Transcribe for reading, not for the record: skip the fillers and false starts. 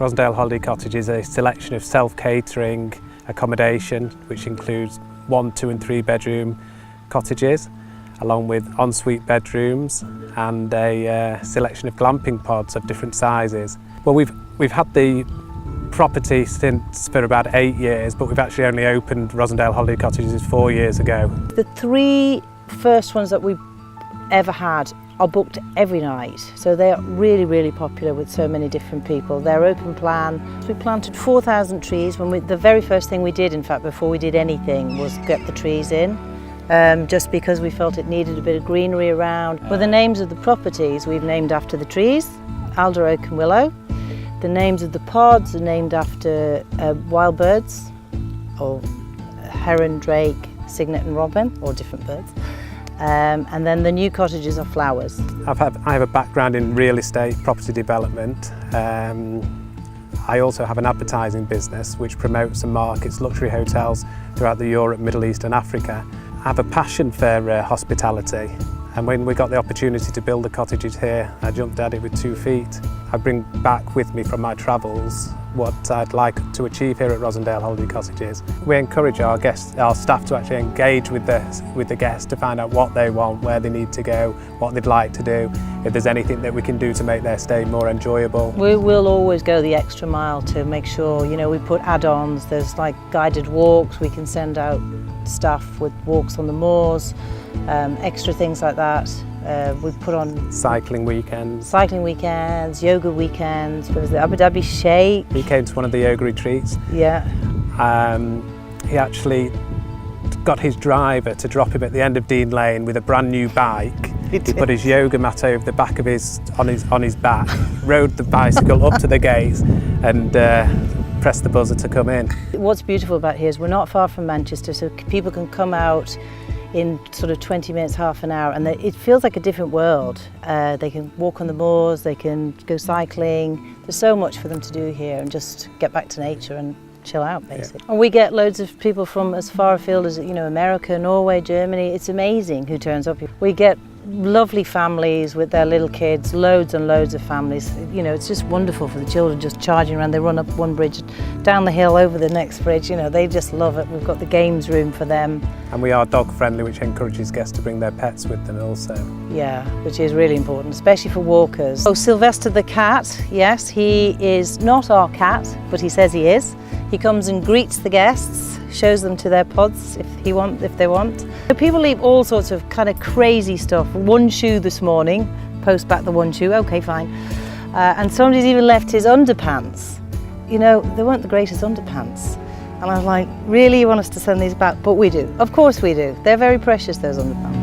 Rossendale Holiday Cottage is a selection of self-catering accommodation which includes 1, 2 and 3 bedroom cottages along with ensuite bedrooms and a selection of glamping pods of different sizes. Well, we've had the property since for about 8 years, but we've actually only opened Rossendale Holiday Cottages 4 years ago. The 3 first ones that we've ever had are booked every night, so they're really, really popular with so many different people. They're open plan. We planted 4,000 trees. The very first thing we did, in fact, before we did anything, was get the trees in, just because we felt it needed a bit of greenery around. Well, the names of the properties we've named after the trees: alder, oak and willow. The names of the pods are named after wild birds, or heron, drake, cygnet and robin, or different birds. And then the new cottages are flowers. I have a background in real estate, property development. I also have an advertising business which promotes and markets luxury hotels throughout the Europe, Middle East and Africa. I have a passion for hospitality, and when we got the opportunity to build the cottages here, I jumped at it with 2 feet. I bring back with me from my travels what I'd like to achieve here at Rossendale Holiday Cottages. We encourage our staff to actually engage with the guests to find out what they want, where they need to go, what they'd like to do, if there's anything that we can do to make their stay more enjoyable. We will always go the extra mile to make sure, we put add-ons. There's like guided walks. We can send out staff with walks on the moors, extra things like that. We've put on cycling weekends, yoga weekends. There was the Abu Dhabi Shake. He came to one of the yoga retreats. Yeah. He actually got his driver to drop him at the end of Dean Lane with a brand new bike. He put his yoga mat over the back of on his back, rode the bicycle up to the gates and pressed the buzzer to come in. What's beautiful about here is we're not far from Manchester, so people can come out in sort of 20 minutes, half an hour, and it feels like a different world. They can walk on the moors, they can go cycling. There's so much for them to do here and just get back to nature and chill out, basically. Yeah. And we get loads of people from as far afield as America, Norway, Germany. It's amazing who turns up here. We get lovely families with their little kids, loads and loads of families. It's just wonderful for the children just charging around. They run up one bridge, down the hill, over the next bridge. They just love it. We've got the games room for them. And we are dog friendly, which encourages guests to bring their pets with them also. Yeah, which is really important, especially for walkers. Oh, Sylvester the cat, yes, he is not our cat, but he says he is. He comes and greets the guests, shows them to their pods if they want. People leave all sorts of kind of crazy stuff. 1 shoe this morning, post back the 1 shoe, okay, fine. And somebody's even left his underpants. They weren't the greatest underpants. And I was like, really, you want us to send these back? But we do, of course we do. They're very precious, those underpants.